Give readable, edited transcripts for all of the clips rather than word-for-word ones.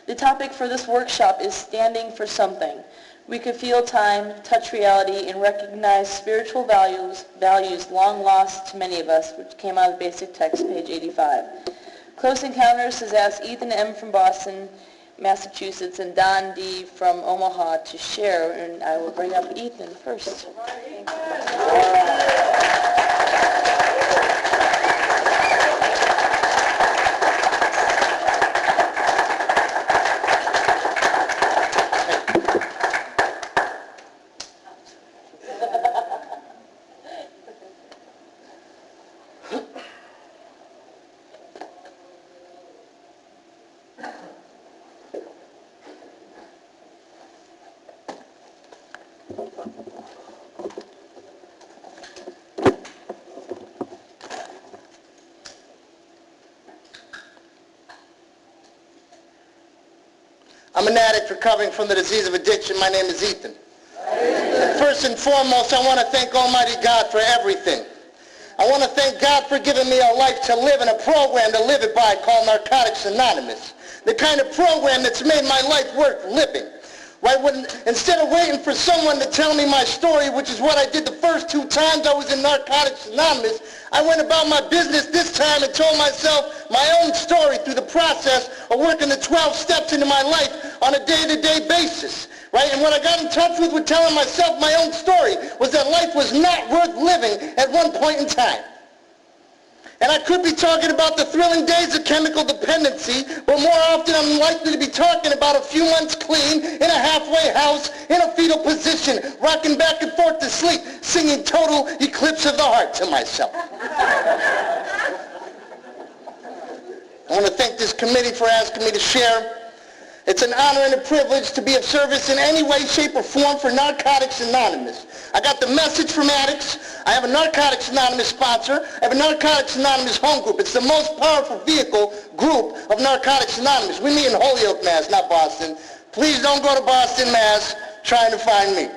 The topic for this workshop is standing for something. We could feel time, touch reality, and recognize spiritual values long lost to many of us, which came out of the basic text, page 85. Close Encounters has asked Ethan M. from Boston, Massachusetts, and Don D. from Omaha to share, and I will bring up Ethan first. I'm an addict recovering from the disease of addiction. My name is Ethan. First and foremost, I want to thank Almighty God for everything. I want to thank God for giving me a life to live and a program to live it by called Narcotics Anonymous. The kind of program that's made my life worth living. Right? Instead of waiting for someone to tell me my story, which is what I did the first 2 times I was in Narcotics Anonymous, I went about my business this time and told myself my own story through the process of working the 12 steps into my life on a day-to-day basis. Right? And what I got in touch with telling myself my own story was that life was not worth living at one point in time. And I could be talking about the thrilling days of chemical dependency, but more often I'm likely to be talking about a few months clean, in a halfway house, in a fetal position, rocking back and forth to sleep, singing Total Eclipse of the Heart to myself. I want to thank this committee for asking me to share. It's an honor and a privilege to be of service in any way, shape, or form for Narcotics Anonymous. I got the message from addicts. I have a Narcotics Anonymous sponsor. I have a Narcotics Anonymous home group. It's the most powerful vehicle group of Narcotics Anonymous. We meet in Holyoke, Mass., not Boston. Please don't go to Boston, Mass. trying to find me,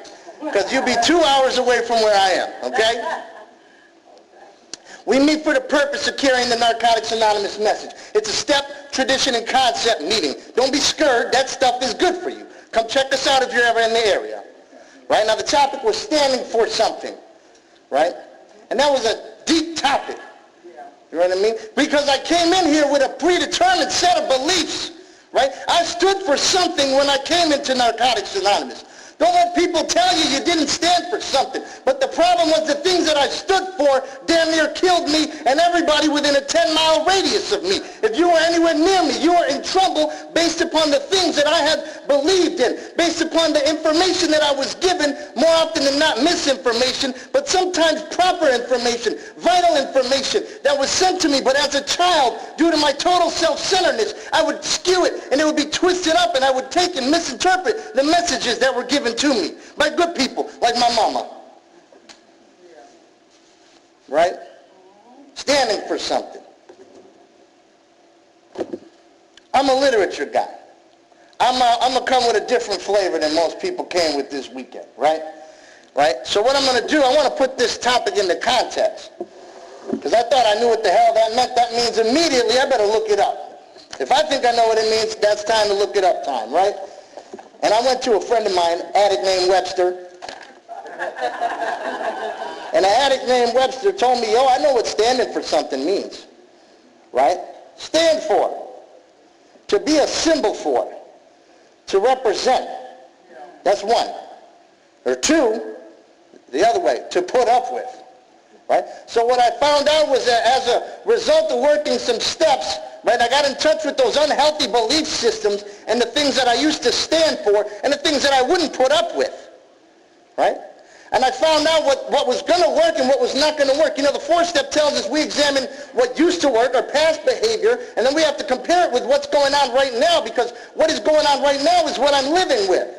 because you'll be 2 hours away from where I am, okay? We meet for the purpose of carrying the Narcotics Anonymous message. It's a step, tradition, and concept meeting. Don't be scared. That stuff is good for you. Come check us out if you're ever in the area. Right? Now, the topic was standing for something. Right? And that was a deep topic. You know what I mean? Because I came in here with a predetermined set of beliefs. Right? I stood for something when I came into Narcotics Anonymous. Don't let people tell you you didn't stand for something. But the problem was the things that I stood for damn near killed me and everybody within a 10-mile radius of me. If you were anywhere near me, you were in trouble based upon the things that I had believed in, based upon the information that I was given, more often than not misinformation, but sometimes proper information, vital information that was sent to me. But as a child, due to my total self-centeredness, I would skew it and it would be twisted up and I would take and misinterpret the messages that were given to me by good people like my mama. Right? Standing for something. I'm a literature guy. I'm going to come with a different flavor than most people came with this weekend, right? Right? So what I'm going to do, I want to put this topic into context. Because I thought I knew what the hell that meant. That means immediately I better look it up. If I think I know what it means, that's time to look it up time, right? And I went to a friend of mine, an addict named Webster. And an addict named Webster told me, yo, I know what standing for something means. Right? Stand for. To be a symbol for. To represent. That's one. Or two, the other way, to put up with. Right? So what I found out was that as a result of working some steps, right, I got in touch with those unhealthy belief systems and the things that I used to stand for and the things that I wouldn't put up with. Right? And I found out what was going to work and what was not going to work. You know, the 4-step tells us we examine what used to work, our past behavior, and then we have to compare it with what's going on right now, because what is going on right now is what I'm living with.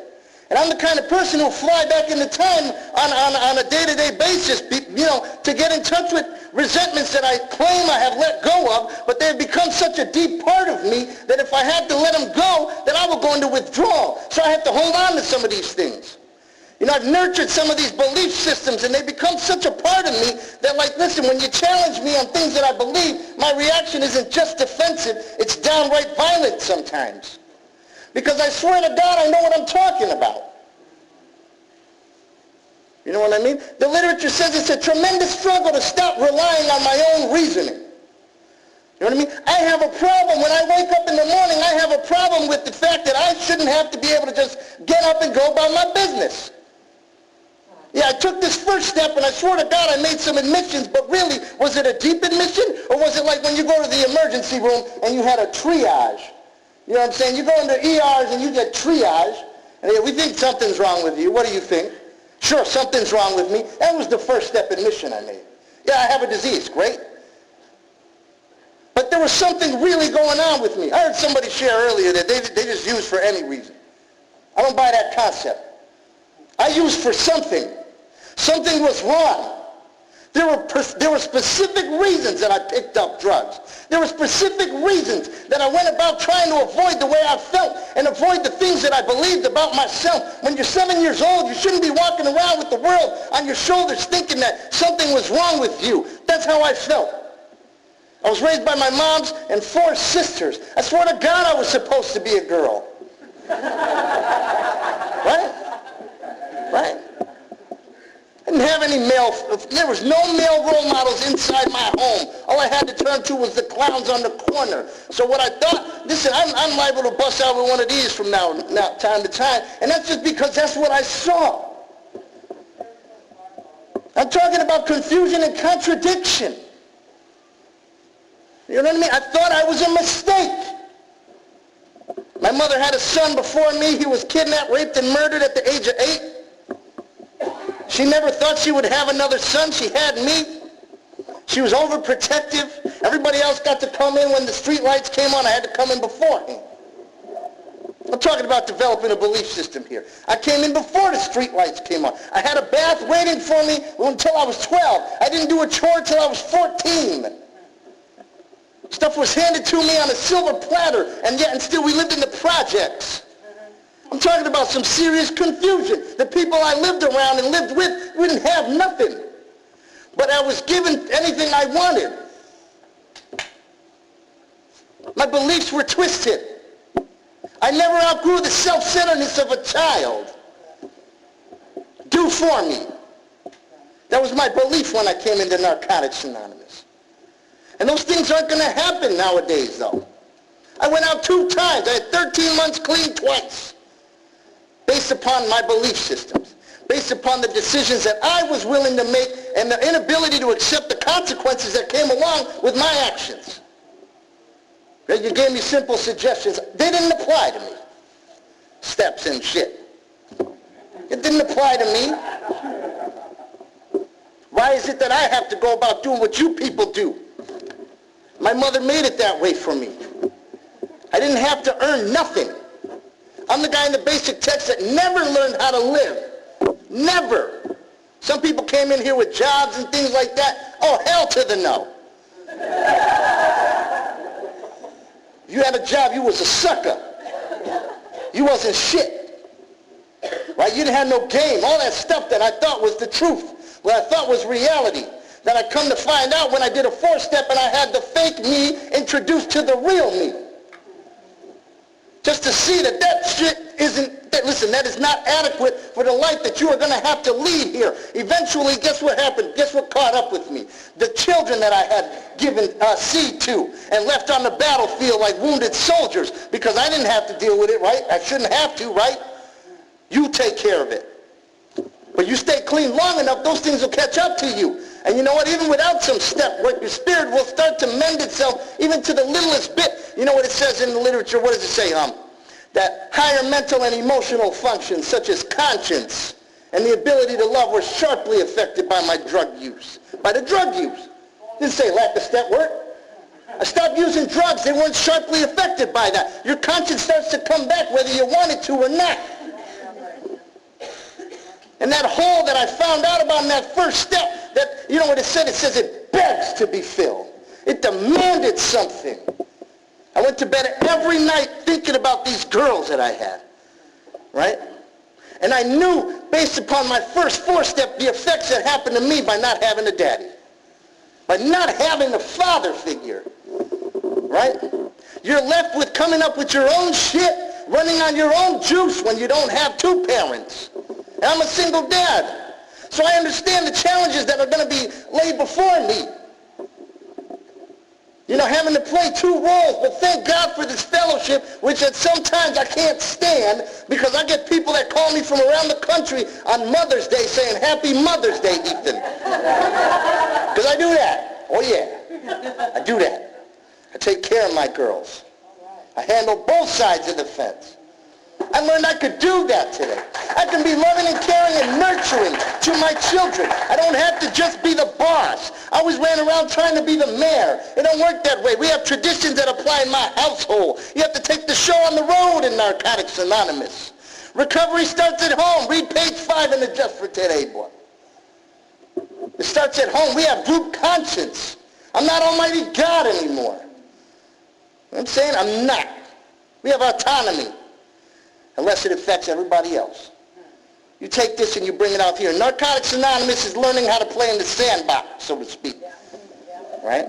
And I'm the kind of person who'll fly back into time on a day-to-day basis, you know, to get in touch with resentments that I claim I have let go of, but they've become such a deep part of me that if I had to let them go, then I will go into withdrawal. So I have to hold on to some of these things. You know, I've nurtured some of these belief systems, and they become such a part of me that, like, listen, when you challenge me on things that I believe, my reaction isn't just defensive, it's downright violent sometimes. Because I swear to God, I know what I'm talking about. You know what I mean? The literature says it's a tremendous struggle to stop relying on my own reasoning. You know what I mean? I have a problem. When I wake up in the morning, I have a problem with the fact that I shouldn't have to be able to just get up and go about my business. Yeah, I took this first step, and I swear to God, I made some admissions, but really, was it a deep admission, or was it like when you go to the emergency room and you had a triage? You know what I'm saying? You go into ERs and you get triage, and we think something's wrong with you. What do you think? Sure, something's wrong with me. That was the first step admission I made. Yeah, I have a disease. Great. But there was something really going on with me. I heard somebody share earlier that they just use for any reason. I don't buy that concept. I used for something. Something was wrong. There were specific reasons that I picked up drugs. There were specific reasons that I went about trying to avoid the way I felt and avoid the things that I believed about myself. When you're 7 years old, you shouldn't be walking around with the world on your shoulders thinking that something was wrong with you. That's how I felt. I was raised by my moms and 4 sisters. I swear to God I was supposed to be a girl. Right? Right? I didn't have any there was no male role models inside my home. All I had to turn to was the clowns on the corner. So what I thought, listen, I'm liable to bust out with one of these from now time to time, and that's just because that's what I saw. I'm talking about confusion and contradiction. You know what I mean? I thought I was a mistake. My mother had a son before me. He was kidnapped, raped, and murdered at the age of 8. She never thought she would have another son. She had me. She was overprotective. Everybody else got to come in when the street lights came on. I had to come in before him. I'm talking about developing a belief system here. I came in before the street lights came on. I had a bath waiting for me until I was 12. I didn't do a chore until I was 14. Stuff was handed to me on a silver platter, and still we lived in the projects. I'm talking about some serious confusion. The people I lived around and lived with didn't have nothing. But I was given anything I wanted. My beliefs were twisted. I never outgrew the self-centeredness of a child. Do for me. That was my belief when I came into Narcotics Anonymous. And those things aren't going to happen nowadays, though. I went out 2 times. I had 13 months clean twice. Based upon my belief systems. Based upon the decisions that I was willing to make and the inability to accept the consequences that came along with my actions. You gave me simple suggestions. They didn't apply to me. Steps and shit. It didn't apply to me. Why is it that I have to go about doing what you people do? My mother made it that way for me. I didn't have to earn nothing. I'm the guy in the basic text that never learned how to live. Never. Some people came in here with jobs and things like that. Oh, hell to the no. If you had a job, you was a sucker. You wasn't shit. Right? You didn't have no game. All that stuff that I thought was the truth, what I thought was reality, that I come to find out when I did a 4-step and I had the fake me introduced to the real me. Just to see that shit that is not adequate for the life that you are going to have to lead here. Eventually, guess what happened? Guess what caught up with me? The children that I had given seed to and left on the battlefield like wounded soldiers because I didn't have to deal with it, right? I shouldn't have to, right? You take care of it. But you stay clean long enough, those things will catch up to you. And you know what? Even without some step work, your spirit will start to mend itself even to the littlest bit. You know what it says in the literature? What does it say, That higher mental and emotional functions such as conscience and the ability to love were sharply affected by my drug use. By the drug use. It didn't say lack of step work. I stopped using drugs. They weren't sharply affected by that. Your conscience starts to come back whether you want it to or not. And that hole that I found out about in that first step, that, you know what it said? It says it begs to be filled. It demanded something. I went to bed every night thinking about these girls that I had, right? And I knew, based upon my first 4-step, the effects that happened to me by not having a daddy, by not having a father figure, right? You're left with coming up with your own shit running on your own juice when you don't have two parents. And I'm a single dad. So I understand the challenges that are going to be laid before me. You know, having to play two roles, but thank God for this fellowship, which at sometimes I can't stand because I get people that call me from around the country on Mother's Day saying, Happy Mother's Day, Ethan. Because I do that. Oh, yeah. I do that. I take care of my girls. I handle both sides of the fence. I learned I could do that today. I can be loving and caring and nurturing to my children. I don't have to just be the boss. I always ran around trying to be the mayor. It don't work that way. We have traditions that apply in my household. You have to take the show on the road in Narcotics Anonymous. Recovery starts at home. Read page 5 in the Just for Today book. It starts at home. We have group conscience. I'm not Almighty God anymore. You know what I'm saying? I'm not. We have autonomy. Unless it affects everybody else. You take this and you bring it out here. Narcotics Anonymous is learning how to play in the sandbox, so to speak. Right?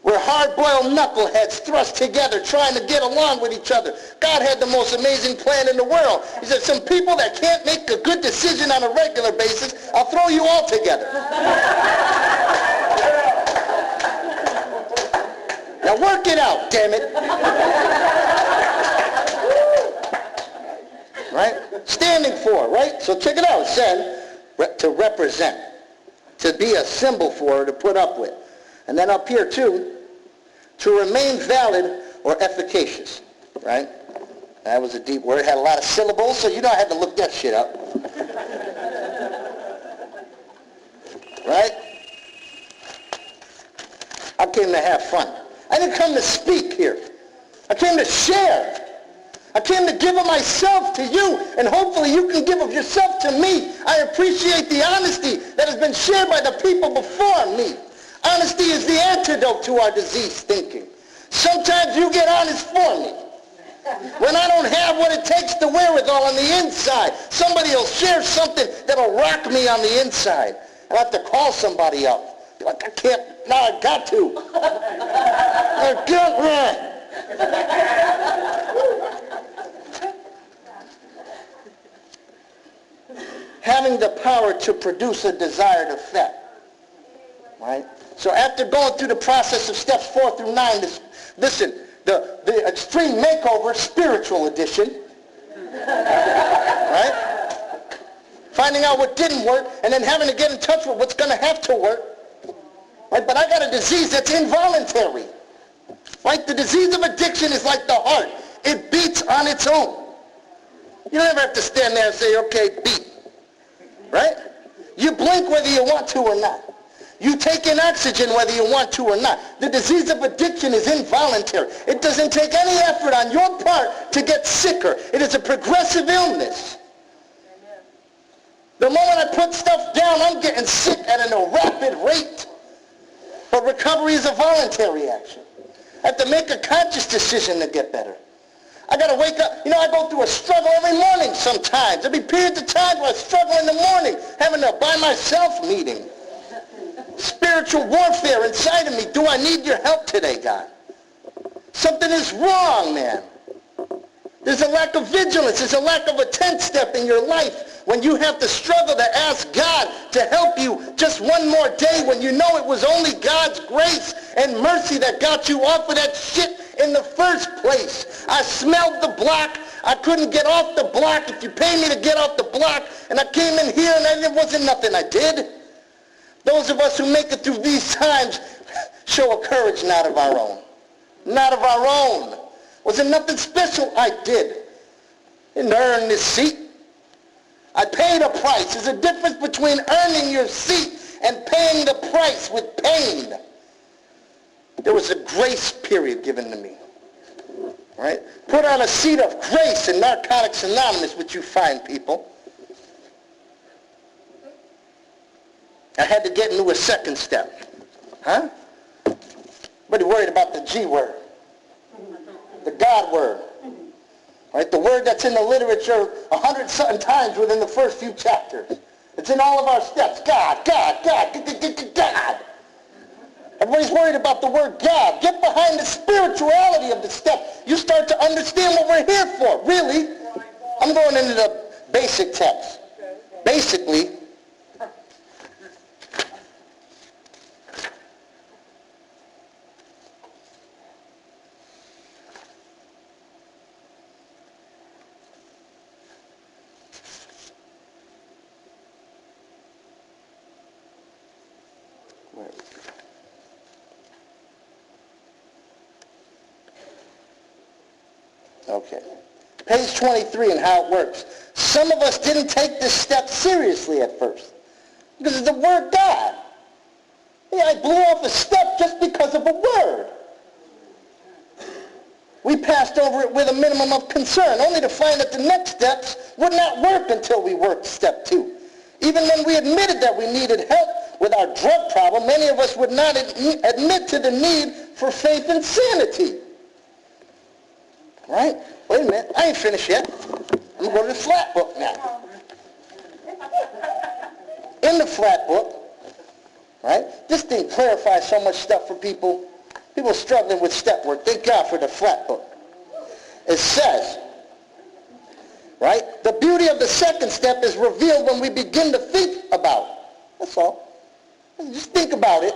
We're hard-boiled knuckleheads thrust together trying to get along with each other. God had the most amazing plan in the world. He said, some people that can't make a good decision on a regular basis, I'll throw you all together. Now work it out, damn it. Right? Standing for, right? So check it out. It said to represent, to be a symbol for, to put up with. And then up here too, to remain valid or efficacious, right? That was a deep word. It had a lot of syllables, so you know I had to look that shit up. Right? I came to have fun. I didn't come to speak here. I came to share. I came to give of myself to you, and hopefully you can give of yourself to me. I appreciate the honesty that has been shared by the people before me. Honesty is the antidote to our diseased thinking. Sometimes you get honest for me. When I don't have what it takes to wherewithal on the inside, somebody will share something that'll rock me on the inside. I'll have to call somebody up. Be like, I can't, now I got to. I can't. Having the power to produce a desired effect. Right? So after going through the process of steps 4 through 9, listen, the Extreme Makeover Spiritual Edition, right? Finding out what didn't work and then having to get in touch with what's going to have to work. Right? But I got a disease that's involuntary. Right? The disease of addiction is like the heart. It beats on its own. You don't ever have to stand there and say, okay, beat. Right? You blink whether you want to or not. You take in oxygen whether you want to or not. The disease of addiction is involuntary. It doesn't take any effort on your part to get sicker. It is a progressive illness. The moment I put stuff down, I'm getting sick at a rapid rate. But recovery is a voluntary action. I have to make a conscious decision to get better. I got to wake up. You know, I go through a struggle every morning sometimes. There'll be periods of time where I struggle in the morning, having a by myself meeting. Spiritual warfare inside of me. Do I need your help today, God? Something is wrong, man. There's a lack of vigilance. There's a lack of a 10th step in your life when you have to struggle to ask God to help you just one more day when you know it was only God's grace and mercy that got you off of that shit in the first place. I smelled the block. I couldn't get off the block. If you pay me to get off the block, and I came in here and it wasn't nothing I did. Those of us who make it through these times show a courage not of our own. Not of our own. Wasn't nothing special I did. Didn't earn this seat. I paid a price. There's a difference between earning your seat and paying the price with pain. There was a grace period given to me. Right? Put on a seat of grace in Narcotics Anonymous, which you find people. I had to get into a second step. Huh? But worried about the G word. The God word. Right? The word that's in the literature 100-something times within the first few chapters. It's in all of our steps. God, God, God, God. Everybody's worried about the word God. Get behind the spirituality of the step. You start to understand what we're here for, really. I'm going into the basic text. Basically, okay. Page 23 and how it works. Some of us didn't take this step seriously at first because of the word God. Yeah, I blew off a step just because of a word. We passed over it with a minimum of concern, only to find that the next steps would not work until we worked step 2. Even when we admitted that we needed help with our drug problem, many of us would not admit to the need for faith and sanity. Right? Wait a minute. I ain't finished yet. I'm going to go to the flat book now. In the flat book, right? This thing clarifies so much stuff for people. People struggling with step work. Thank God for the flat book. It says, right? The beauty of the second step is revealed when we begin to think about it. That's all. Just think about it.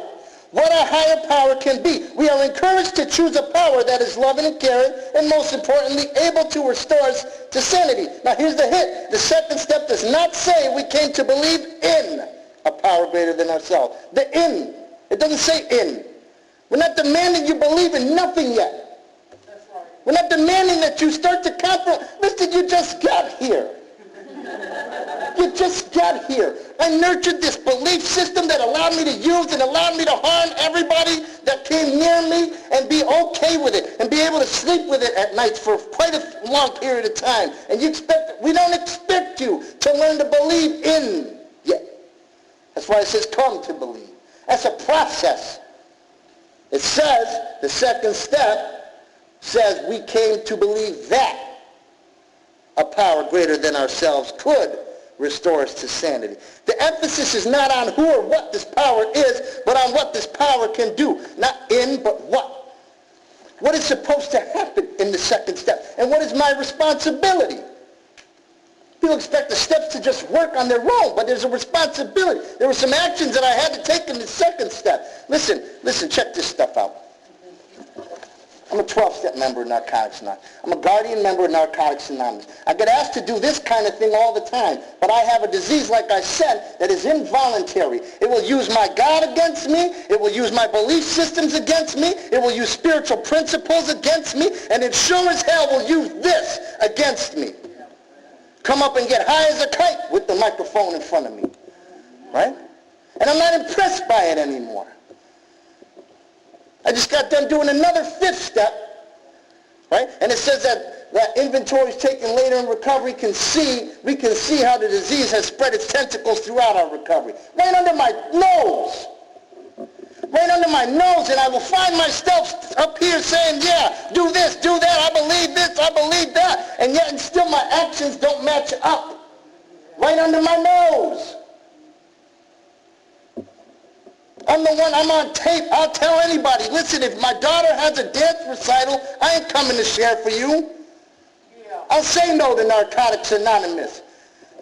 What our higher power can be. We are encouraged to choose a power that is loving and caring and most importantly able to restore us to sanity. Now here's the hit. The second step does not say we came to believe in a power greater than ourselves. The in. It doesn't say in. We're not demanding you believe in nothing yet. We're not demanding that you start to compromise. Listen, you just got here. You just got here. I nurtured this belief system that allowed me to use and allowed me to harm everybody that came near me and be okay with it and be able to sleep with it at nights for quite a long period of time. And we don't expect you to learn to believe in yet. That's why it says come to believe. That's a process. It says, the second step says we came to believe that a power greater than ourselves could restore us to sanity. The emphasis is not on who or what this power is, but on what this power can do. Not in, but what. What is supposed to happen in the second step? And what is my responsibility? People expect the steps to just work on their own, but there's a responsibility. There were some actions that I had to take in the second step. Listen, check this stuff out. I'm a 12-step member of Narcotics Anonymous. I'm a guardian member of Narcotics Anonymous. I get asked to do this kind of thing all the time, but I have a disease, like I said, that is involuntary. It will use my God against me. It will use my belief systems against me. It will use spiritual principles against me, and it sure as hell will use this against me. Come up and get high as a kite with the microphone in front of me, right? And I'm not impressed by it anymore. I just got done doing another fifth step, right? And it says that inventory is taken later in recovery. We can see how the disease has spread its tentacles throughout our recovery. Right under my nose. Right under my nose, and I will find myself up here saying, yeah, do this, do that, I believe this, I believe that, and yet and still my actions don't match up. Right under my nose. I'm the one, I'm on tape. I'll tell anybody, listen, if my daughter has a dance recital, I ain't coming to share for you. I'll say no to Narcotics Anonymous.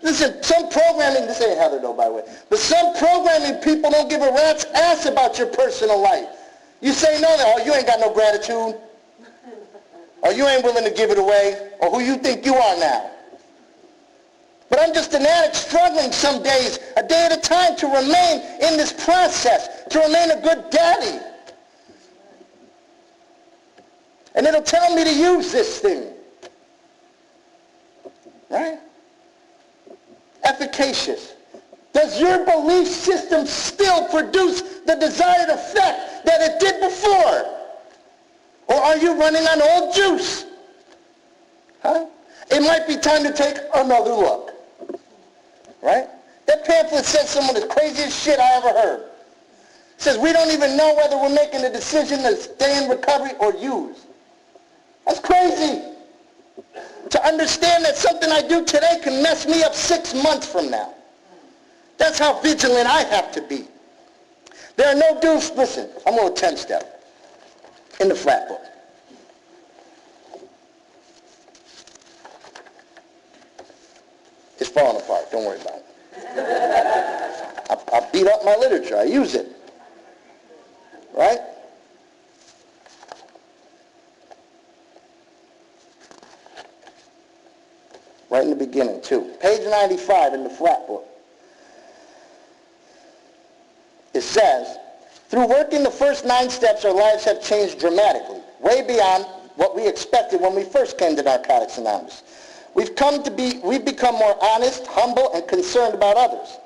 Listen, some programming, this ain't Heather though, by the way, but some programming people don't give a rat's ass about your personal life. You say no, oh, you ain't got no gratitude. Or you ain't willing to give it away. Or who you think you are now. But I'm just an addict struggling some days, a day at a time, to remain in this process, to remain a good daddy. And it'll tell me to use this thing. Right? Efficacious. Does your belief system still produce the desired effect that it did before? Or are you running on old juice? Huh? It might be time to take another look. Right? That pamphlet says some of the craziest shit I ever heard. It says we don't even know whether we're making a decision to stay in recovery or use. That's crazy. To understand that something I do today can mess me up 6 months from now. That's how vigilant I have to be. There are no dues. Listen, I'm on a 10-step in the flat book. It's falling apart. Don't worry about it. I beat up my literature. I use it. Right? Right in the beginning, too. Page 95 in the flat book. It says, through working the first 9 steps, our lives have changed dramatically, way beyond what we expected when we first came to Narcotics Anonymous. We've become more honest, humble, and concerned about others.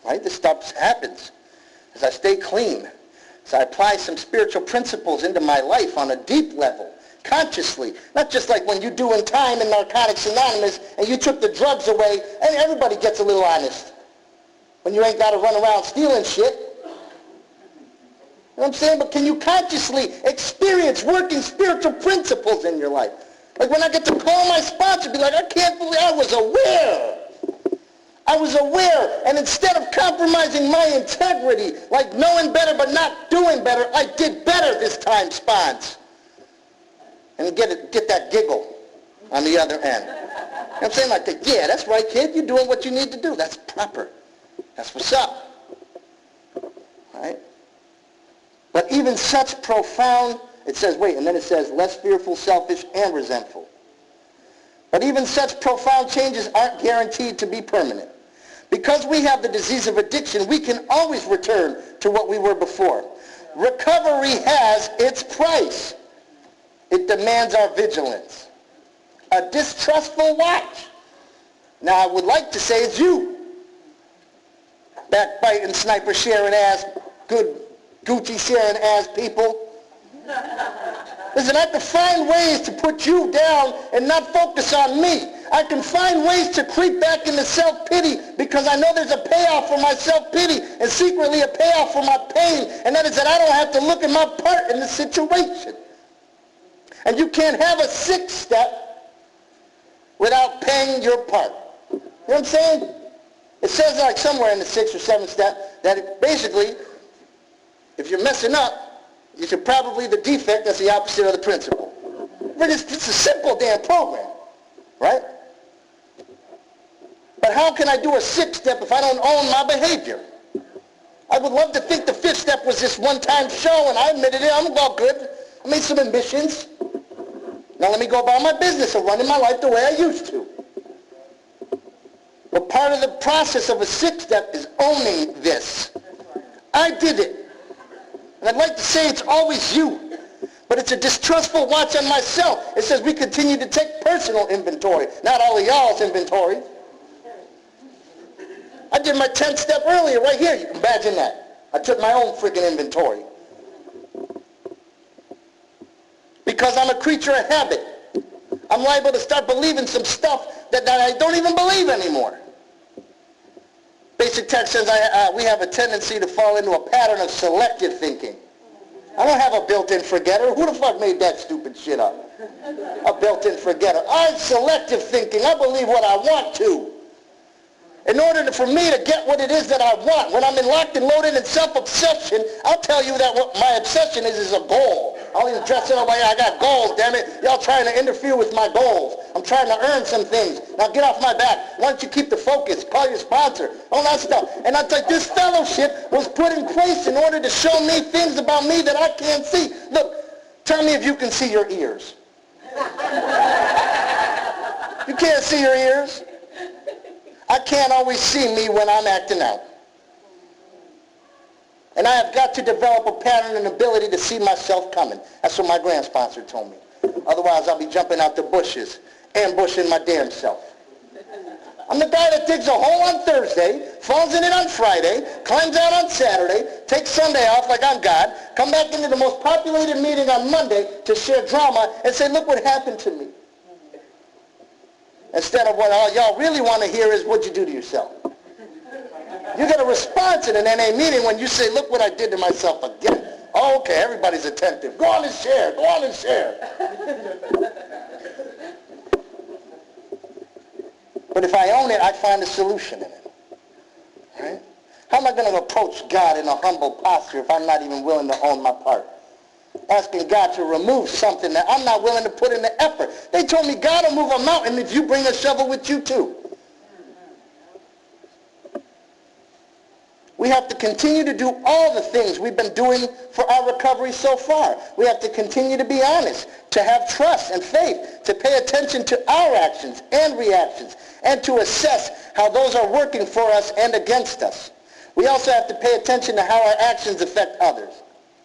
Right? This stuff happens as I stay clean, as I apply some spiritual principles into my life on a deep level, consciously. Not just like when you doing time in Narcotics Anonymous and you took the drugs away and everybody gets a little honest. When you ain't got to run around stealing shit. You know what I'm saying? But can you consciously experience working spiritual principles in your life? Like when I get to call my sponsor, be like, I can't believe I was aware. I was aware, and instead of compromising my integrity, like knowing better but not doing better, I did better this time, spons. And get that giggle on the other end. You know what I'm saying? Like, yeah, that's right, kid. You're doing what you need to do. That's proper. That's what's up. Right? But even such profound, it says, wait, and then it says, less fearful, selfish, and resentful. But even such profound changes aren't guaranteed to be permanent. Because we have the disease of addiction, we can always return to what we were before. Recovery has its price. It demands our vigilance. A distrustful watch. Now, I would like to say it's you. Backbiting, sniper, sharing ass, good Gucci sharing ass people. Listen, I can find ways to put you down and not focus on me. I can find ways to creep back into self-pity because I know there's a payoff for my self-pity and secretly a payoff for my pain, and that is that I don't have to look at my part in the situation. And you can't have a 6th step without paying your part. You know what I'm saying? It says like somewhere in the 6th or 7th step that basically, if you're messing up, you should probably, the defect, that's the opposite of the principle. But it's a simple damn program, right? But how can I do a 6th step if I don't own my behavior? I would love to think the 5th step was this one-time show, and I admitted it, I'm all good. I made some admissions. Now let me go about my business of running my life the way I used to. But part of the process of a 6th step is owning this. I did it. And I'd like to say it's always you, but it's a distrustful watch on myself. It says we continue to take personal inventory, not all of y'all's inventory. I did my 10th step earlier right here. You can imagine that. I took my own freaking inventory. Because I'm a creature of habit. I'm liable to start believing some stuff that I don't even believe anymore. Basic text says we have a tendency to fall into a pattern of selective thinking. I don't have a built-in forgetter. Who the fuck made that stupid shit up? A built-in forgetter. I'm selective thinking. I believe what I want to. In order for me to get what it is that I want, when I'm in locked and loaded in self-obsession, I'll tell you that what my obsession is a goal. I'll even dress it up like I got goals, damn it. Y'all trying to interfere with my goals. I'm trying to earn some things. Now get off my back. Why don't you keep the focus? Call your sponsor. All that stuff. And I think this fellowship was put in place in order to show me things about me that I can't see. Look, tell me if you can see your ears. You can't see your ears. I can't always see me when I'm acting out. And I have got to develop a pattern and ability to see myself coming. That's what my grand sponsor told me. Otherwise, I'll be jumping out the bushes, ambushing my damn self. I'm the guy that digs a hole on Thursday, falls in it on Friday, climbs out on Saturday, takes Sunday off like I'm God, come back into the most populated meeting on Monday to share drama and say, look what happened to me. Instead of what all y'all really want to hear is, what'd you do to yourself? You get a response in an NA meeting when you say, look what I did to myself again. Oh, okay, everybody's attentive. Go on and share. Go on and share. But if I own it, I find a solution in it. Right? How am I going to approach God in a humble posture if I'm not even willing to own my part? Asking God to remove something that I'm not willing to put in the effort. They told me God will move a mountain if you bring a shovel with you too. We have to continue to do all the things we've been doing for our recovery so far. We have to continue to be honest, to have trust and faith, to pay attention to our actions and reactions, and to assess how those are working for us and against us. We also have to pay attention to how our actions affect others.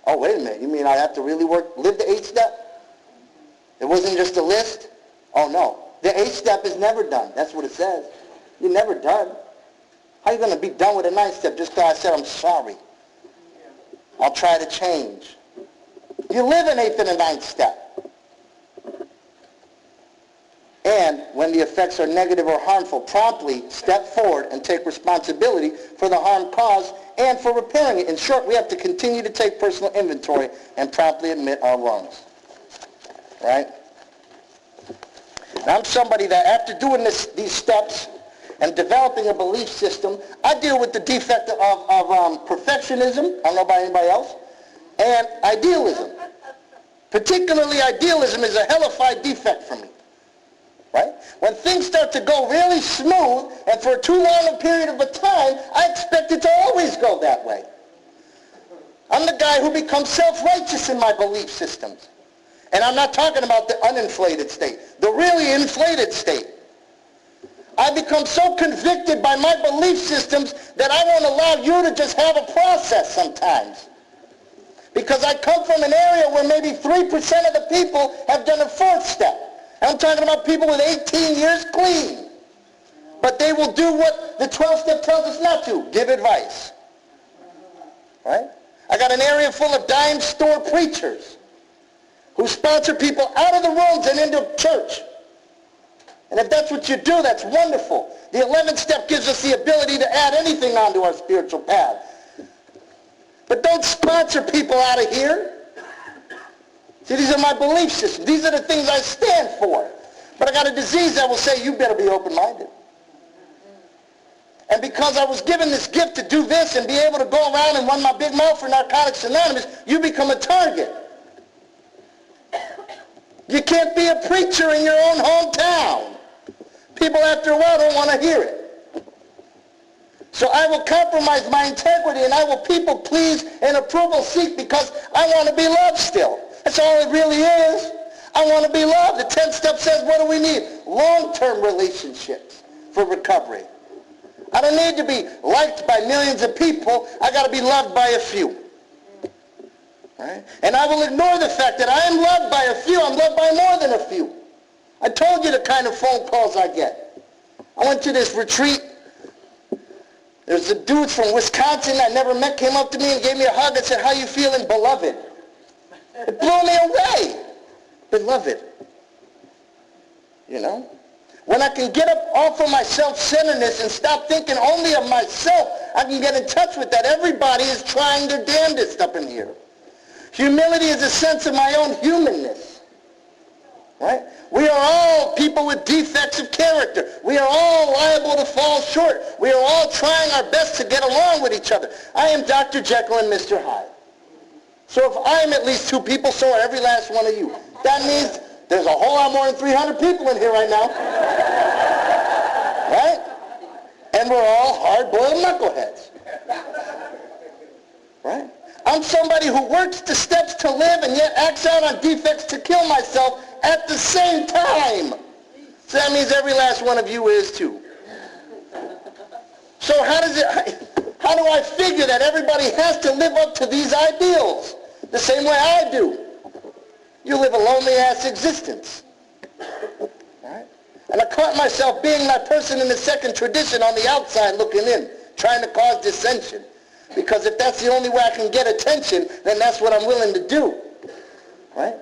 Oh, wait a minute. You mean I have to really live the 8-step? It wasn't just a list? Oh, no. The 8-step is never done. That's what it says. You're never done. How are you going to be done with a 9-step just because I said I'm sorry? I'll try to change. You live an 8th and a 9th step. And when the effects are negative or harmful, promptly step forward and take responsibility for the harm caused and for repairing it. In short, we have to continue to take personal inventory and promptly admit our wrongs. Right? Now, I'm somebody that after doing these steps and developing a belief system, I deal with the defect of perfectionism, I don't know about anybody else, and idealism. Particularly idealism is a hellified defect for me. Right? When things start to go really smooth, and for too long a period of a time, I expect it to always go that way. I'm the guy who becomes self-righteous in my belief systems. And I'm not talking about the uninflated state, the really inflated state. I become so convicted by my belief systems that I won't allow you to just have a process sometimes. Because I come from an area where maybe 3% of the people have done a 4th step. I'm talking about people with 18 years clean. But they will do what the 12th step tells us not to, give advice. Right? I got an area full of dime store preachers who sponsor people out of the rooms and into church. And if that's what you do, that's wonderful. The 11th step gives us the ability to add anything onto our spiritual path. But don't sponsor people out of here. See, these are my belief systems. These are the things I stand for. But I got a disease that will say, you better be open-minded. And because I was given this gift to do this and be able to go around and run my big mouth for Narcotics Anonymous, you become a target. You can't be a preacher in your own hometown. People after a while don't want to hear it. So I will compromise my integrity and I will people please and approval seek because I want to be loved still. That's all it really is. I want to be loved. The 10th step says, what do we need? Long-term relationships for recovery. I don't need to be liked by millions of people. I got to be loved by a few. Right? And I will ignore the fact that I am loved by a few. I'm loved by more than a few. I told you the kind of phone calls I get. I went to this retreat. There's a dude from Wisconsin I never met came up to me and gave me a hug and said, how you feeling, beloved? It blew me away. Beloved. You know? When I can get up off of my self-centeredness and stop thinking only of myself, I can get in touch with that. Everybody is trying their damnedest up in here. Humility is a sense of my own humanness. Right? We are all people with defects of character. We are all liable to fall short. We are all trying our best to get along with each other. I am Dr. Jekyll and Mr. Hyde. So if I'm at least 2 people, so are every last one of you. That means there's a whole lot more than 300 people in here right now. Right? And we're all hard-boiled knuckleheads. Right? I'm somebody who works the steps to live and yet acts out on defects to kill myself at the same time. So that means every last one of you is too. So how do I figure that everybody has to live up to these ideals the same way I do? You live a lonely-ass existence. Right? And I caught myself being that person in the second tradition on the outside looking in, trying to cause dissension. Because if that's the only way I can get attention, then that's what I'm willing to do. Right?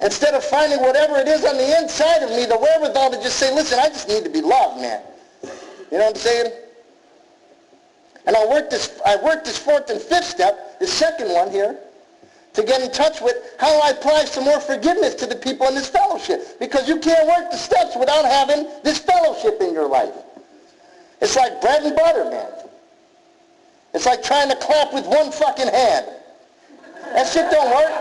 Instead of finding whatever it is on the inside of me, the wherewithal to just say, listen, I just need to be loved, man. You know what I'm saying? And I worked this 4th and 5th step, the second one here, to get in touch with how I apply some more forgiveness to the people in this fellowship. Because you can't work the steps without having this fellowship in your life. It's like bread and butter, man. It's like trying to clap with one fucking hand. That shit don't work.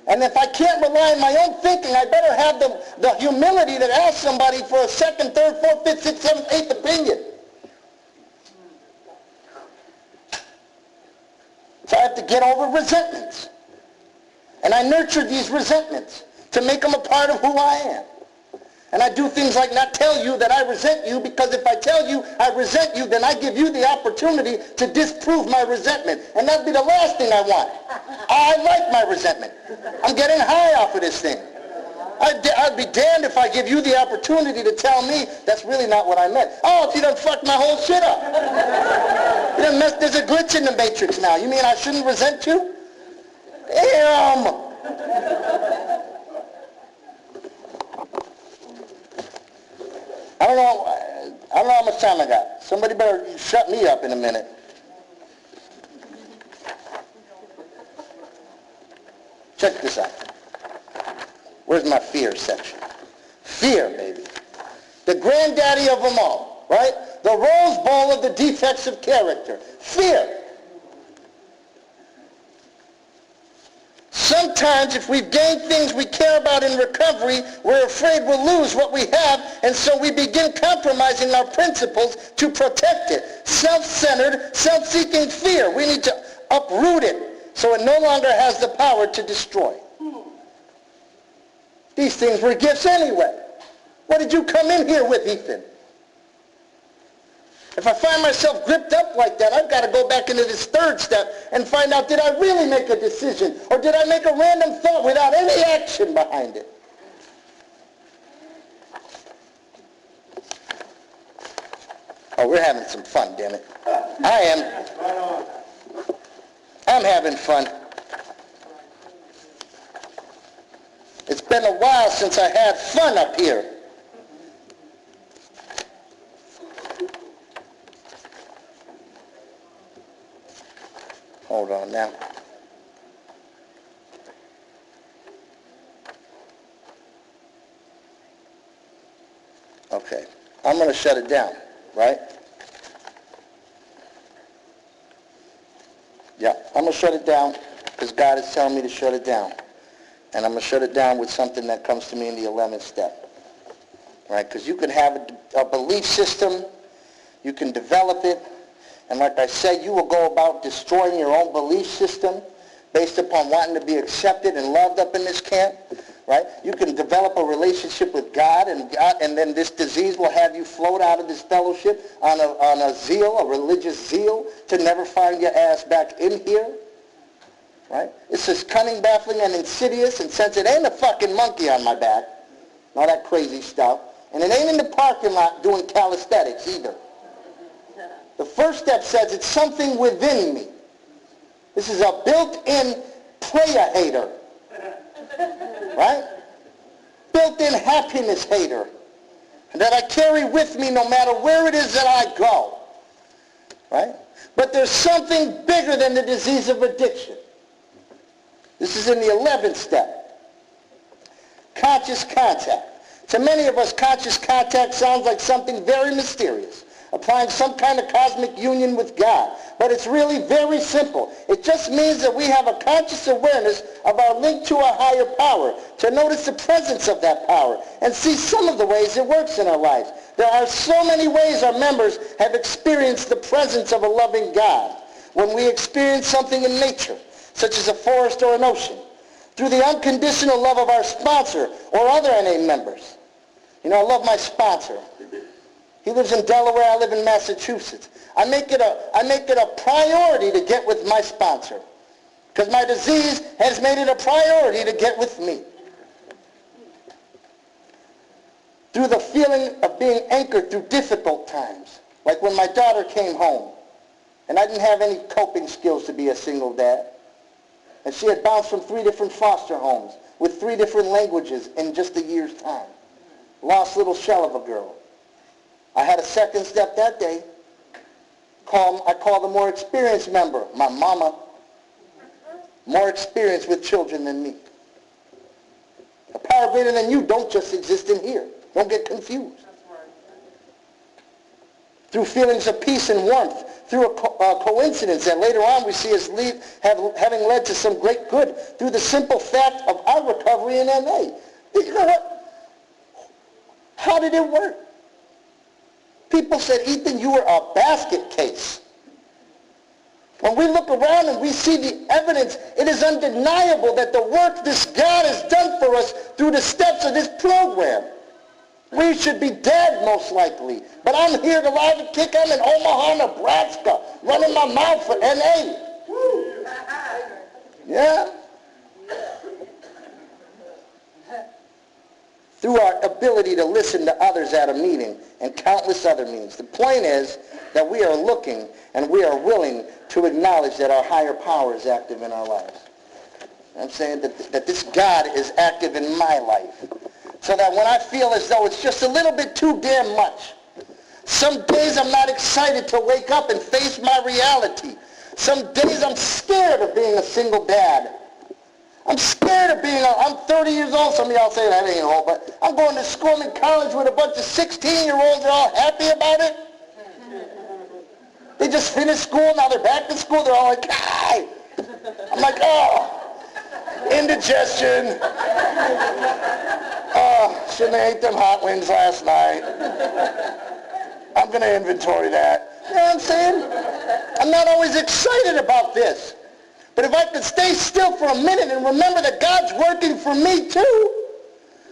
And if I can't rely on my own thinking, I better have the humility to ask somebody for a second, third, fourth, fifth, sixth, seventh, eighth opinion. So I have to get over resentments. And I nurture these resentments to make them a part of who I am. And I do things like not tell you that I resent you, because if I tell you I resent you, then I give you the opportunity to disprove my resentment. And that'd be the last thing I want. I like my resentment. I'm getting high off of this thing. I'd be damned if I give you the opportunity to tell me that's really not what I meant. Oh, you done fucked my whole shit up. You done messed, there's a glitch in the matrix now. You mean I shouldn't resent you? Damn. I don't know how much time I got. Somebody better shut me up in a minute. Check this out. Where's my fear section? Fear, baby. The granddaddy of them all, right? The Rose Bowl of the defects of character. Fear. Sometimes if we've gained things we care about in recovery, we're afraid we'll lose what we have, and so we begin compromising our principles to protect it. Self-centered, self-seeking fear. We need to uproot it so it no longer has the power to destroy. These things were gifts anyway. What did you come in here with, Ethan? If I find myself gripped up like that, I've got to go back into this third step and find out, did I really make a decision? Or did I make a random thought without any action behind it? Oh, we're having some fun, damn it. I am. I'm having fun. It's been a while since I had fun up here. Hold on now. Okay. I'm going to shut it down, right? Yeah, I'm going to shut it down because God is telling me to shut it down. And I'm going to shut it down with something that comes to me in the 11th step. Right? Because you can have a belief system. You can develop it. And like I said, you will go about destroying your own belief system based upon wanting to be accepted and loved up in this camp, right? You can develop a relationship with God, and then this disease will have you float out of this fellowship on a zeal, a religious zeal, to never find your ass back in here, right? It's just cunning, baffling, and insidious, and since it ain't a fucking monkey on my back, all that crazy stuff, and it ain't in the parking lot doing calisthenics either. The first step says it's something within me. This is a built-in player hater. Right? Built-in happiness hater. That I carry with me no matter where it is that I go. Right? But there's something bigger than the disease of addiction. This is in the 11th step. Conscious contact. To many of us, conscious contact sounds like something very mysterious, applying some kind of cosmic union with God. But it's really very simple. It just means that we have a conscious awareness of our link to a higher power, to notice the presence of that power, and see some of the ways it works in our lives. There are so many ways our members have experienced the presence of a loving God. When we experience something in nature, such as a forest or an ocean, through the unconditional love of our sponsor or other NA members. You know, I love my sponsor. He lives in Delaware, I live in Massachusetts. I make it a priority to get with my sponsor, because my disease has made it a priority to get with me. Through the feeling of being anchored through difficult times, like when my daughter came home, and I didn't have any coping skills to be a single dad, and she had bounced from 3 different foster homes with 3 different languages in just a year's time. Lost little shell of a girl. I had a second step that day. I called a more experienced member, my mama. More experienced with children than me. A power greater than you don't just exist in here. Don't get confused. through feelings of peace and warmth, through a coincidence that later on we see as having led to some great good, through the simple fact of our recovery in NA. You know what? How did it work? People said, Ethan, you were a basket case. When we look around and we see the evidence, it is undeniable that the work this God has done for us through the steps of this program. We should be dead, most likely. But I'm here to live and kick. I'm in Omaha, Nebraska, running my mouth for NA. Yeah. Through our ability to listen to others at a meeting and countless other means. The point is that we are looking and we are willing to acknowledge that our higher power is active in our lives. I'm saying that this God is active in my life. So that when I feel as though it's just a little bit too damn much, some days I'm not excited to wake up and face my reality. Some days I'm scared of being a single dad. I'm scared of I'm 30 years old. Some of y'all say that ain't old, but I'm going to school and college with a bunch of 16-year-olds. They're all happy about it. They just finished school. Now they're back to school. They're all like, hi. I'm like, oh, indigestion. Oh, shouldn't have ate them hot wings last night. I'm going to inventory that. You know what I'm saying? I'm not always excited about this. But if I could stay still for a minute and remember that God's working for me too,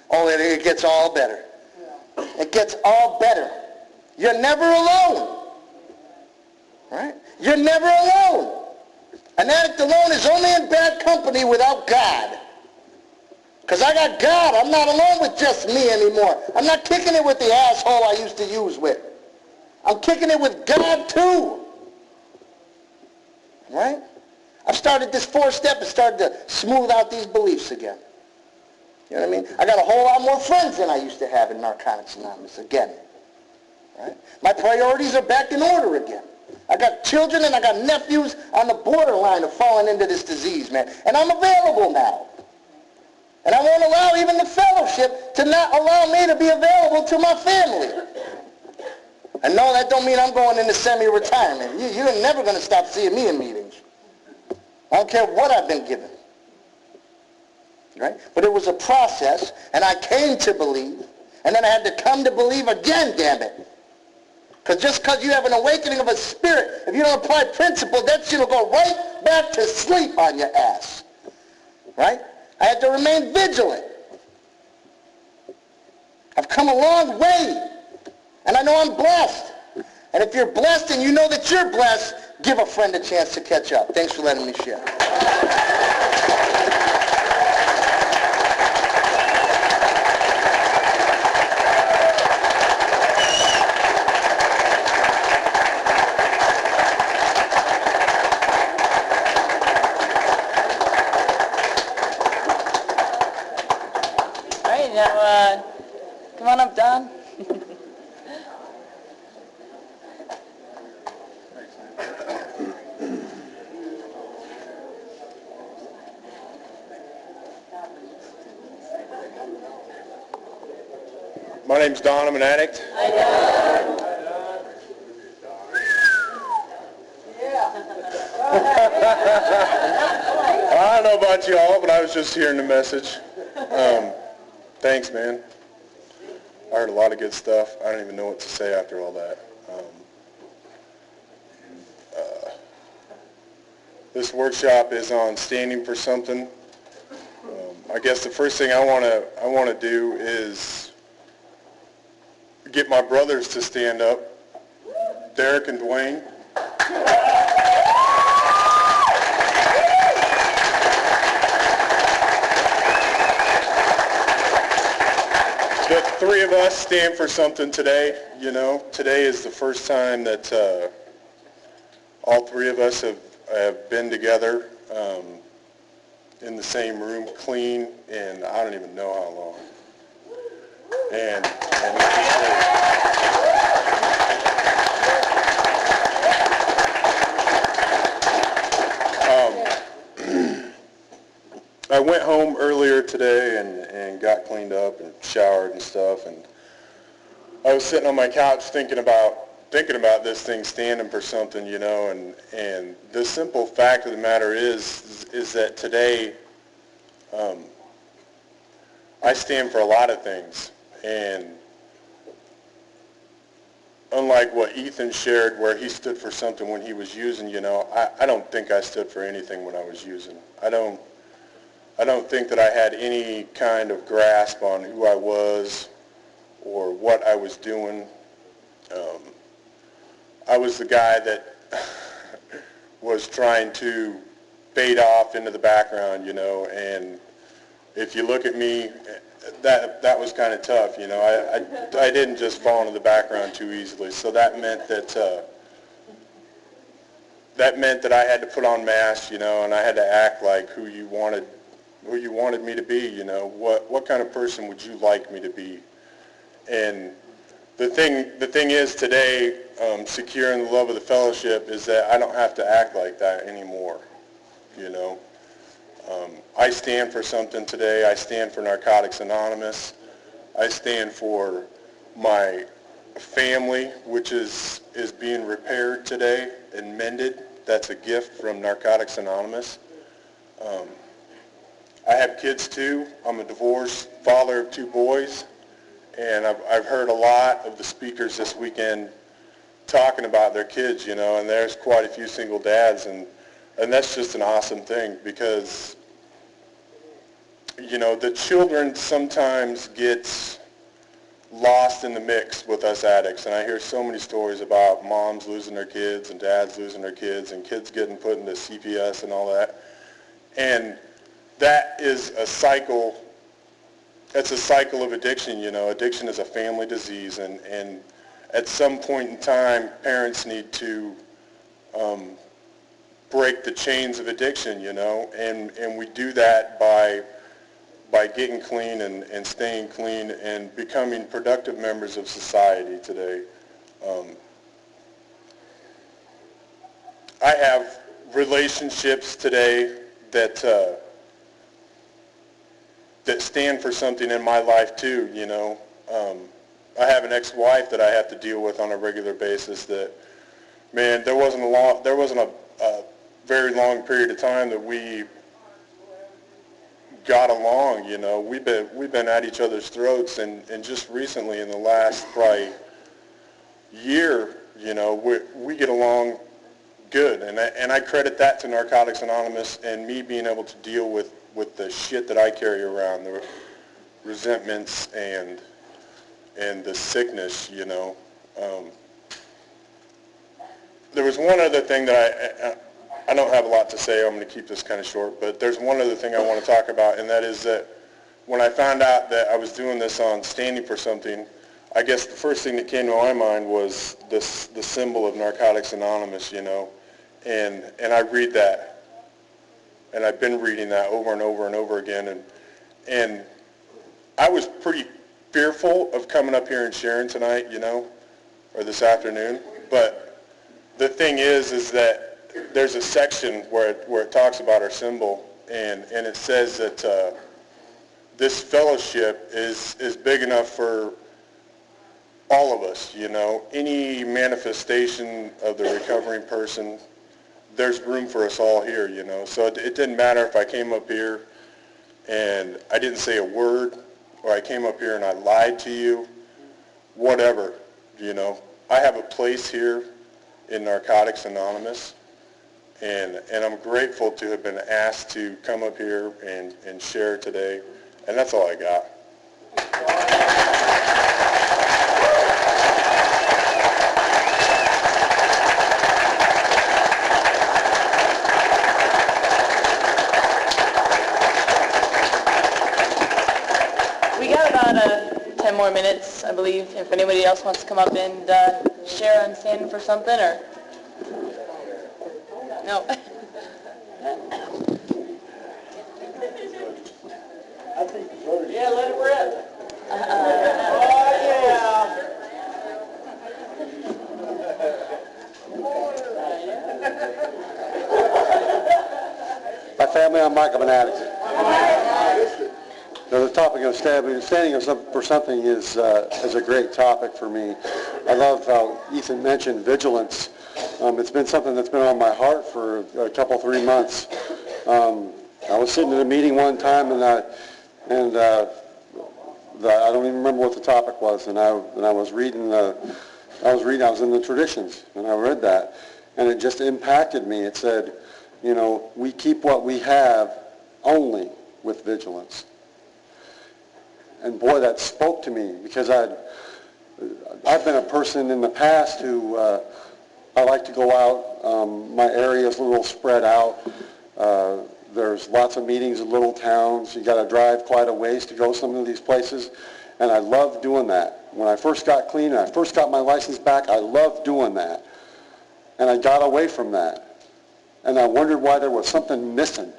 oh, it gets all better. It gets all better. You're never alone. Right? You're never alone. An addict alone is only in bad company without God. Because I got God. I'm not alone with just me anymore. I'm not kicking it with the asshole I used to use with. I'm kicking it with God too. Right? I've started this 4-step and started to smooth out these beliefs again. You know what I mean? I got a whole lot more friends than I used to have in Narcotics Anonymous again. Right? My priorities are back in order again. I got children and I got nephews on the borderline of falling into this disease, man. And I'm available now. And I won't allow even the fellowship to not allow me to be available to my family. And no, that don't mean I'm going into semi-retirement. You're never going to stop seeing me in meetings. I don't care what I've been given. Right? But it was a process, and I came to believe, and then I had to come to believe again, damn it. Because just because you have an awakening of a spirit, if you don't apply principle, that shit will go right back to sleep on your ass. Right? I had to remain vigilant. I've come a long way, and I know I'm blessed. And if you're blessed and you know that you're blessed, give a friend a chance to catch up. Thanks for letting me share. All right, now come on up, Don. My name's Don. I'm an addict. I don't know about y'all, but I was just hearing the message. Thanks, man. I heard a lot of good stuff. I don't even know what to say after all that. This workshop is on standing for something. I guess the first thing I want to do is get my brothers to stand up, Derek and Dwayne. The three of us stand for something today. You know, today is the first time that all three of us have been together in the same room, clean, and I don't even know how long. And it's just I went home earlier today and got cleaned up and showered and stuff, and I was sitting on my couch thinking about thinking about this thing, standing for something, and the simple fact of the matter is that today I stand for a lot of things, and unlike what Ethan shared where he stood for something when he was using, I don't think I stood for anything when I was using. I don't think that I had any kind of grasp on who I was or what I was doing. I was the guy that was trying to fade off into the background, and if you look at me, that was kind of tough, I didn't just fall into the background too easily, so that meant that I had to put on masks, and I had to act like who you wanted me to be, what kind of person would you like me to be? And the thing is today, secure in the love of the fellowship, is that I don't have to act like that anymore, I stand for something today. I stand for Narcotics Anonymous. I stand for my family, which is being repaired today and mended. That's a gift from Narcotics Anonymous. I have kids too. I'm a divorced father of 2 boys, and I've heard a lot of the speakers this weekend talking about their kids, and there's quite a few single dads, and that's just an awesome thing because the children sometimes get lost in the mix with us addicts, and I hear so many stories about moms losing their kids and dads losing their kids and kids getting put into CPS and all that, and that is a cycle. It's a cycle of addiction. Addiction is a family disease, and at some point in time, parents need to break the chains of addiction, and we do that by getting clean and staying clean and becoming productive members of society today. I have relationships today that stand for something in my life too, I have an ex-wife that I have to deal with on a regular basis that, man, there wasn't a very long period of time that we got along, We've been at each other's throats, and just recently in the last probably year, we get along good, and I credit that to Narcotics Anonymous and me being able to deal with the shit that I carry around, the resentments and the sickness, There was one other thing that I don't have a lot to say. I'm going to keep this kind of short, but there's one other thing I want to talk about, and that is that when I found out that I was doing this on standing for something, I guess the first thing that came to my mind was the symbol of Narcotics Anonymous, and I read that, and I've been reading that over and over and over again, and I was pretty fearful of coming up here and sharing tonight, or this afternoon, but the thing is that there's a section where it talks about our symbol, and it says that this fellowship is big enough for all of us, any manifestation of the recovering person, there's room for us all here, so it didn't matter if I came up here and I didn't say a word, or I came up here and I lied to you, whatever, I have a place here in Narcotics Anonymous, and I'm grateful to have been asked to come up here and share today, and that's all I got. We got about 10 more minutes, I believe, if anybody else wants to come up and share on standing for something, or... No. Yeah, let it rip. Oh, yeah. My family, I'm Mike, I'm an addict. topic of standing for something is a great topic for me. I love how Ethan mentioned vigilance. It's been something that's been on my heart for a couple, 3 months. I was sitting in a meeting one time, and I don't even remember what the topic was, and I was reading. I was in the traditions, and I read that, and it just impacted me. It said, you know, we keep what we have only with vigilance. And boy, that spoke to me, because I've been a person in the past who I like to go out. My area is a little spread out. There's lots of meetings in little towns. You got to drive quite a ways to go some of these places, and I love doing that. When I first got clean and I first got my license back, I loved doing that, and I got away from that, and I wondered why there was something missing.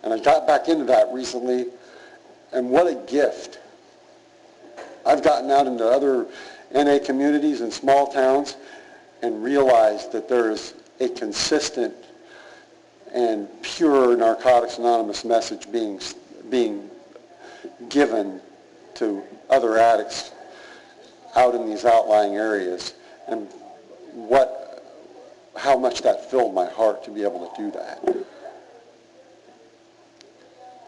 And I got back into that recently, and what a gift. I've gotten out into other NA communities and small towns and realized that there is a consistent and pure Narcotics Anonymous message being given to other addicts out in these outlying areas, and how much that filled my heart to be able to do that.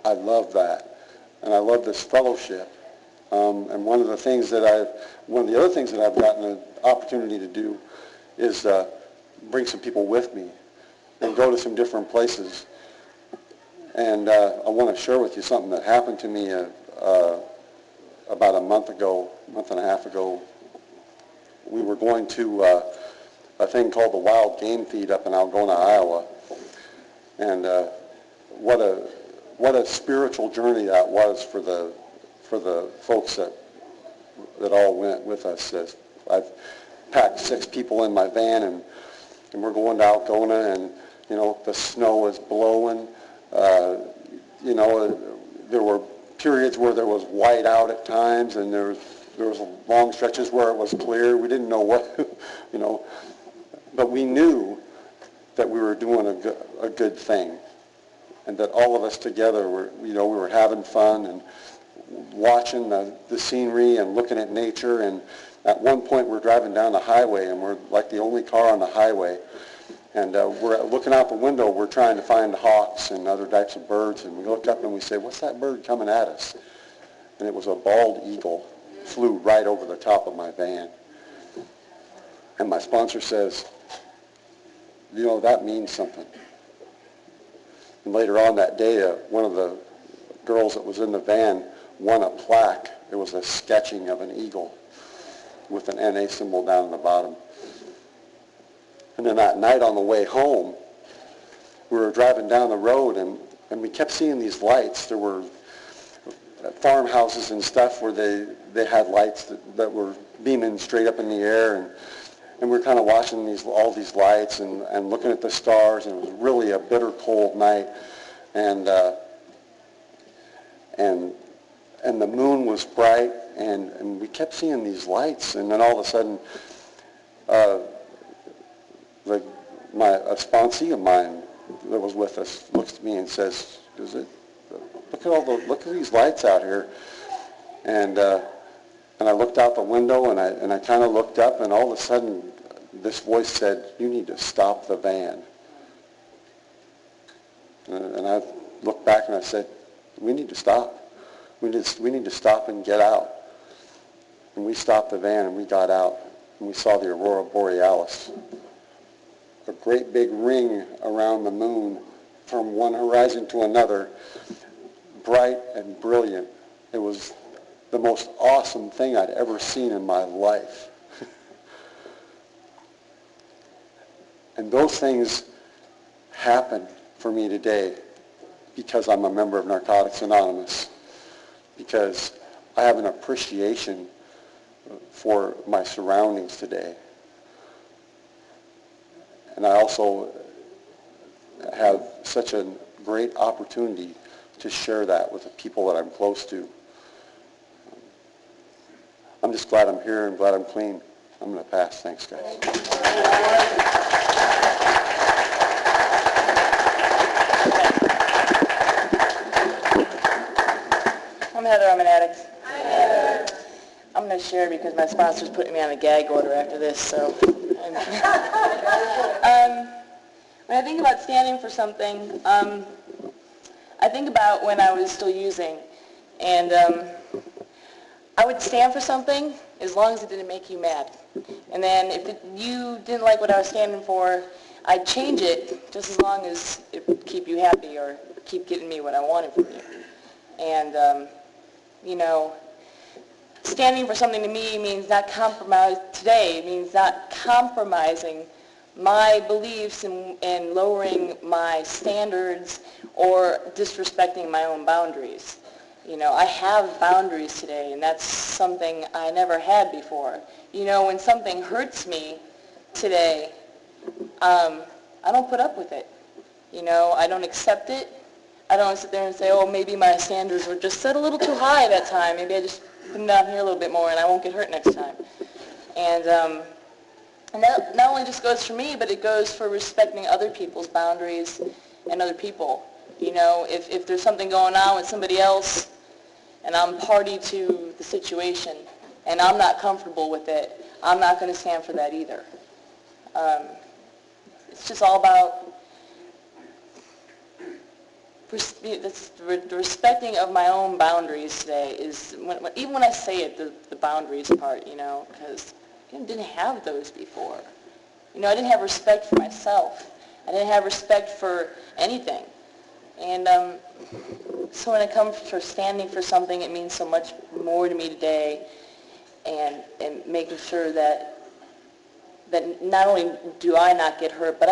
I love that, and I love this fellowship. And one of the other things that I've gotten an opportunity to do is bring some people with me and go to some different places. And I want to share with you something that happened to me about a month and a half ago. We were going to a thing called the Wild Game Feed up in Algona, Iowa. And what a spiritual journey that was for the folks that all went with us. I've packed 6 people in my van, and we're going to Algona, and you know, the snow is blowing. You know, there were periods where there was white out at times, and there was long stretches where it was clear. We didn't know what, you know, but we knew that we were doing a good thing, and that all of us together we were having fun and watching the scenery and looking at nature. And at one point we're driving down the highway, and we're like the only car on the highway, and we're looking out the window. We're trying to find hawks and other types of birds, and we look up and we say, what's that bird coming at us? And it was a bald eagle, flew right over the top of my van. And my sponsor says, you know, that means something. And later on that day, one of the girls that was in the van won a plaque. It was a sketching of an eagle with an NA symbol down at the bottom. And then that night on the way home, we were driving down the road, and we kept seeing these lights. There were farmhouses and stuff where they had lights that were beaming straight up in the air, and we're kind of watching all these lights and looking at the stars, and it was really a bitter cold night, and the moon was bright, and we kept seeing these lights, and then all of a sudden, a sponsee of mine that was with us looks at me and says, look at these lights out here. And I looked out the window, and I kind of looked up, and all of a sudden this voice said, you need to stop the van. And I looked back and I said, we need to stop. We need to stop and get out. And we stopped the van, and we got out, and we saw the Aurora Borealis, a great big ring around the moon from one horizon to another, bright and brilliant. It was the most awesome thing I'd ever seen in my life. And those things happen for me today because I'm a member of Narcotics Anonymous, because I have an appreciation for my surroundings today. And I also have such a great opportunity to share that with the people that I'm close to. I'm just glad I'm here and glad I'm clean. I'm going to pass. Thanks, guys. Heather, I'm an addict. I'm going to share because my sponsor's putting me on a gag order after this, so. When I think about standing for something, I think about when I was still using, and I would stand for something as long as it didn't make you mad. And then if you didn't like what I was standing for, I'd change it just as long as it would keep you happy or keep getting me what I wanted from you. And, standing for something to me means not compromise today. It means not compromising my beliefs and lowering my standards or disrespecting my own boundaries. I have boundaries today, and that's something I never had before. When something hurts me today, I don't put up with it. I don't accept it. I don't sit there and say, oh, maybe my standards were just set a little too high that time. Maybe I just put them down here a little bit more and I won't get hurt next time. And that not only just goes for me, but it goes for respecting other people's boundaries and other people. If there's something going on with somebody else and I'm party to the situation and I'm not comfortable with it, I'm not going to stand for that either. It's just all about the respecting of my own boundaries today is, even when I say it, the boundaries part, because I didn't have those before. I didn't have respect for myself. I didn't have respect for anything. And so when it comes to standing for something, it means so much more to me today, and making sure that not only do I not get hurt, but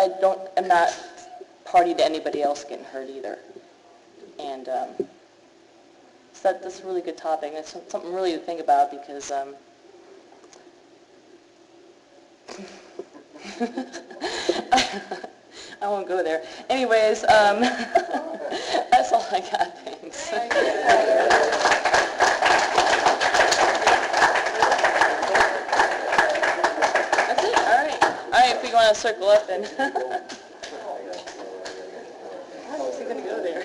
I'm not party to anybody else getting hurt either. And so that's a really good topic. It's something really to think about because I won't go there. Anyways, that's all I got. Thanks. That's it? All right. All right, if we want to circle up then. How was he going to go there?